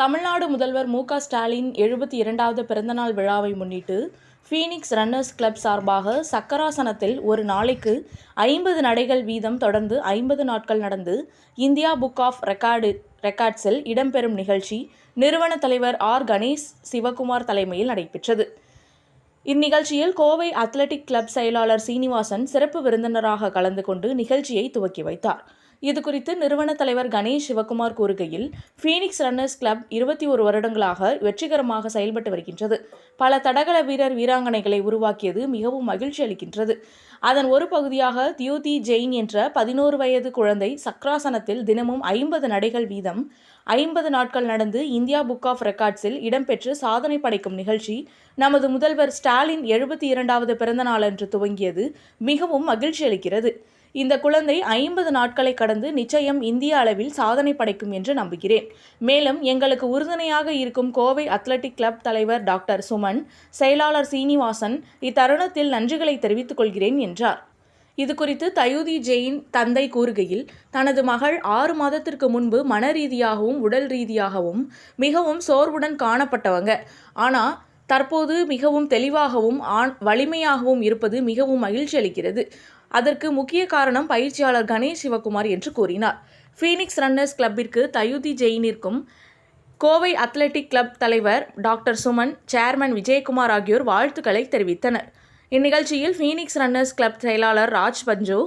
தமிழ்நாடு முதல்வர் மு.க. ஸ்டாலின் 72வது பிறந்தநாள் விழாவை முன்னிட்டு ஃபீனிக்ஸ் ரன்னர்ஸ் கிளப் சார்பாக சக்கராசனத்தில் ஒரு நாளைக்கு 50 நடைகள் வீதம் தொடர்ந்து 50 நாட்கள் நடந்து இந்தியா புக் ஆஃப் ரெக்கார்ட்ஸில் இடம்பெறும் நிகழ்ச்சி நிறுவன தலைவர் ஆர். கணேஷ் சிவகுமார் தலைமையில் நடைபெற்றது. இந்நிகழ்ச்சியில் கோவை அத்லெட்டிக் கிளப் செயலாளர் சீனிவாசன் சிறப்பு விருந்தினராக கலந்து கொண்டு நிகழ்ச்சியை துவக்கி வைத்தார். இதுகுறித்து நிறுவன தலைவர் கணேஷ் சிவகுமார் கூறுகையில், ஃபீனிக்ஸ் ரன்னர்ஸ் கிளப் 21 வருடங்களாக வெற்றிகரமாக செயல்பட்டு வருகின்றது. பல தடகள வீராங்கனைகளை உருவாக்கியது மிகவும் மகிழ்ச்சி அளிக்கின்றது. அதன் ஒரு பகுதியாக தியூதி ஜெயின் என்ற 11 வயது குழந்தை சக்கராசனத்தில் தினமும் 50 நடைகள் வீதம் 50 நாட்கள் நடந்து இந்தியா புக் ஆஃப் ரெக்கார்ட்ஸில் இடம்பெற்று சாதனை படைக்கும் நிகழ்ச்சி நமது முதல்வர் ஸ்டாலின் 72வது பிறந்த நாளன்று துவங்கியது மிகவும் மகிழ்ச்சி அளிக்கிறது. இந்த குழந்தை 50 நாட்களை கடந்து நிச்சயம் இந்திய அளவில் சாதனை படைக்கும் என்று நம்புகிறேன். மேலும் எங்களுக்கு உறுதுணையாக இருக்கும் கோவை அத்லெட்டிக் கிளப் தலைவர் டாக்டர் சுமன், செயலாளர் சீனிவாசன் இத்தருணத்தில் நன்றிகளை தெரிவித்துக் கொள்கிறேன் என்றார். இதுகுறித்து தயூதி ஜெயின் தந்தை கூறுகையில், தனது மகள் 6 மாதத்திற்கு முன்பு மன ரீதியாகவும் உடல் ரீதியாகவும் மிகவும் சோர்வுடன் காணப்பட்டவங்க. ஆனால் தற்போது மிகவும் தெளிவாகவும் வலிமையாகவும் இருப்பது மிகவும் மகிழ்ச்சி அளிக்கிறது. அதற்கு முக்கிய காரணம் பயிற்சியாளர் கணேஷ் சிவகுமார் என்று கூறினார். ஃபீனிக்ஸ் ரன்னர்ஸ் கிளப்பிற்கு தயூதி ஜெயினிற்கும் கோவை அத்லெட்டிக் கிளப் தலைவர் டாக்டர் சுமன், சேர்மன் விஜயகுமார் ஆகியோர் வாழ்த்துக்களை தெரிவித்தனர். இந்நிகழ்ச்சியில் ஃபீனிக்ஸ் ரன்னர்ஸ் கிளப் செயலாளர் ராஜ் பஞ்சு,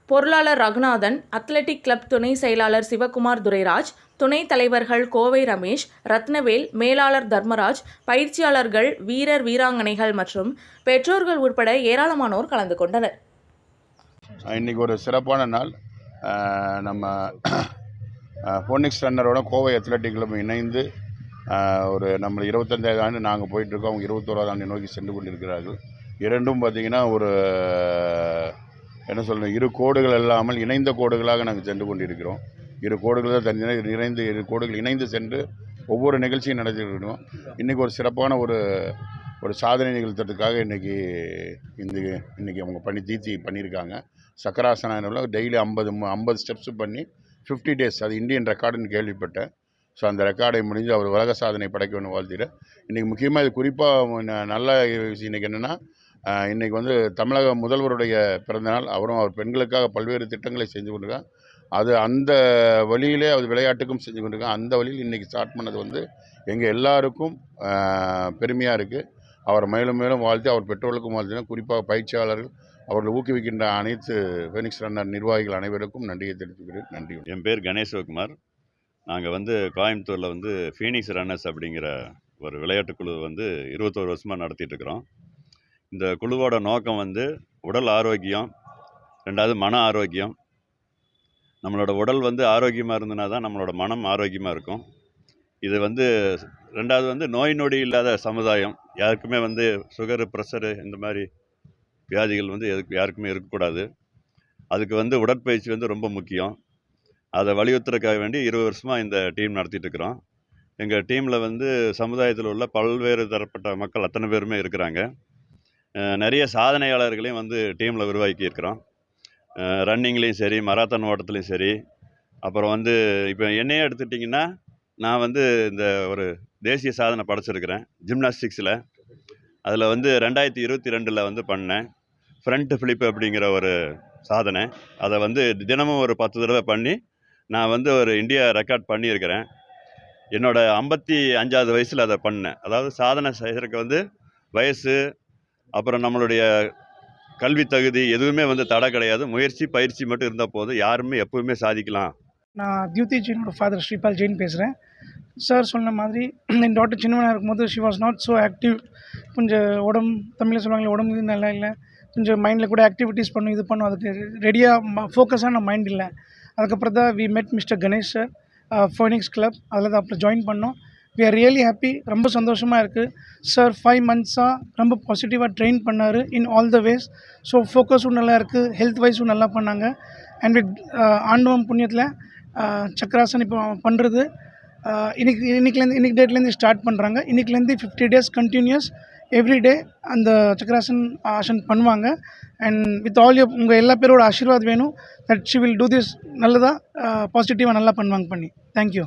பொருளாளர் ரகுநாதன், அத்லெட்டிக் கிளப் துணை செயலாளர் சிவகுமார் துரைராஜ், துணைத் தலைவர்கள் கோவை ரமேஷ், ரத்னவேல், மேலாளர் தர்மராஜ், பயிற்சியாளர்கள், வீராங்கனைகள் மற்றும் பெற்றோர்கள் உட்பட ஏராளமானோர் கலந்து கொண்டனர். இன்றைக்கி ஒரு சிறப்பான நாள். நம்ம ஃபோனிக்ஸ் ரன்னரோட கோவை அத்லெட்டிக் கிளப் இணைந்து ஒரு நம்ம 25வது ஆண்டு நாங்கள் போயிட்டுருக்கோம். அவங்க 21வது ஆண்டு நோக்கி சென்று கொண்டிருக்கிறார்கள். இரண்டும் பார்த்திங்கன்னா ஒரு என்ன சொல்லணும், இரு கோடுகள் இல்லாமல் இணைந்த கோடுகளாக நாங்கள் சென்று கொண்டிருக்கிறோம். இரு கோடுகள் தான் தனியாக இரு கோடுகள் இணைந்து சென்று ஒவ்வொரு நிகழ்ச்சியும் நடத்திருக்கிறோம். இன்றைக்கி ஒரு சிறப்பான ஒரு சாதனை நிகழ்த்துறதுக்காக இன்றைக்கி அவங்க பண்ணியிருக்காங்க. சக்கராசனம் டெய்லி 50 ஸ்டெப்ஸ் பண்ணி 50 டேஸ், அது இந்தியன் ரெக்கார்டுன்னு கேள்விப்பட்டேன். ஸோ அந்த ரெக்கார்டை முடிஞ்சு அவர் உலக சாதனை படைக்கணும்னு வாழ்த்துறேன். இன்றைக்கி முக்கியமாக இது குறிப்பாக நல்ல விஷயம் இன்றைக்கி என்னென்னா, இன்றைக்கி வந்து தமிழக முதல்வருடைய பிறந்தநாள். அவர் பெண்களுக்காக பல்வேறு திட்டங்களை செஞ்சு கொண்டிருக்காங்க. அது அந்த வழியிலே அவர் விளையாட்டுக்கும் செஞ்சு கொண்டிருக்காங்க. அந்த வழியில் இன்றைக்கி ஸ்டார்ட் பண்ணது வந்து எங்கள் எல்லாருக்கும் பெருமையாக இருக்குது. அவர் மேலும் மேலும் வாழ்த்து, அவர் பெற்றோர்களுக்கும் வாழ்த்துனா, குறிப்பாக பயிற்சியாளர்கள், அவர்கள் ஊக்குவிக்கின்ற அனைத்து ஃபீனிக்ஸ் ரன்னர் நிர்வாகிகள் அனைவருக்கும் நன்றியை தெரிவித்துக்கிறேன். நன்றி. என் பேர் கணேஷ் சிவகுமார். நாங்கள் வந்து கோயம்புத்தூரில் ஃபீனிக்ஸ் ரன்னர்ஸ் அப்படிங்கிற ஒரு விளையாட்டு குழு 21 வருஷமாக நடத்திட்டு இருக்கிறோம். இந்த குழுவோட நோக்கம் உடல் ஆரோக்கியம், 2வது மன ஆரோக்கியம். நம்மளோட உடல் ஆரோக்கியமாக இருந்ததுனா தான் நம்மளோட மனம் ஆரோக்கியமாக இருக்கும். இது 2வது நோய் நொடி இல்லாத சமுதாயம். யாருக்குமே சுகரு, ப்ரெஷரு இந்த மாதிரி வியாதிகள் யாருக்குமே இருக்கக்கூடாது. அதுக்கு உடற்பயிற்சி ரொம்ப முக்கியம். அதை வலியுறுத்துறதுக்காக வேண்டி 20 வருஷமாக இந்த டீம் நடத்திட்டு இருக்கிறோம். எங்கள் டீமில் சமுதாயத்தில் உள்ள பல்வேறு தரப்பட்ட மக்கள் அத்தனை பேருமே இருக்கிறாங்க. நிறைய சாதனையாளர்களையும் டீமில் உருவாக்கி இருக்கிறோம். ரன்னிங்லேயும் சரி, மராத்தான் ஓட்டத்துலேயும் சரி. அப்புறம் இப்போ என்னையே எடுத்துட்டிங்கன்னா, நான் இந்த ஒரு தேசிய சாதனை படைச்சிருக்கிறேன் ஜிம்னாஸ்டிக்ஸில். அதில் 2022 பண்ணேன். ஃப்ரண்ட் ஃபிளிப் அப்படிங்கிற ஒரு சாதனை. அதை தினமும் ஒரு 10 தடவை பண்ணி நான் ஒரு இந்தியா ரெக்கார்ட் பண்ணியிருக்கிறேன். என்னோட 55வது வயசில் அதை பண்ணேன். அதாவது சாதனை செய்கிறதுக்கு வயசு, அப்புறம் நம்மளுடைய கல்வி தகுதி எதுவுமே தடை கிடையாது. முயற்சி, பயிற்சி மட்டும் இருந்தால் போதும். யாருமே எப்பவுமே சாதிக்கலாம். நான் தியூதி ஜெயினோட ஃபாதர் ஸ்ரீபால் ஜெயின் பேசுகிறேன். சார் சொன்ன மாதிரி என் டாக்டர் சின்னவனாக இருக்கும்போது she was not so active. கொஞ்சம் தமிழில் சொல்லுவாங்களே, உடம்பு நல்லா இல்லை, கொஞ்சம் மைண்டில் கூட ஆக்டிவிட்டீஸ் பண்ணும், இது பண்ணும், அதுக்கு ரெடியாக ஃபோக்கஸான மைண்ட் இல்லை. அதுக்கப்புறம் தான் we met mister Ganesh sir, phonics club. அதில் தான் அப்புறம் ஜாயின் பண்ணோம். We are really happy. ரொம்ப சந்தோஷமாக இருக்குது. சார் 5 மந்த்ஸாக ரொம்ப பாசிட்டிவாக ட்ரெயின் பண்ணார் in all the ways. So ஃபோக்கஸும் நல்லா இருக்குது, ஹெல்த் வைஸும் நல்லா பண்ணாங்க. அண்ட் வித் ஆண்டவம் புண்ணியத்தில் சக்கராசன் இப்போ பண்ணுறது இன்னைக்கு டேட்லேருந்து ஸ்டார்ட் பண்ணுறாங்க. இன்றைக்கிலேருந்து 50 டேஸ் கண்டினியூஸ் எவ்ரிடே அந்த சக்கராசன் ஆசன் பண்ணுவாங்க. அண்ட் வித் ஆல் உங்கள் எல்லா பேரோட ஆசீர்வாத் வேணும். That she will do this நல்லதாக பாசிட்டிவாக நல்லா பண்ணுவாங்க பண்ணி. தேங்க்யூ.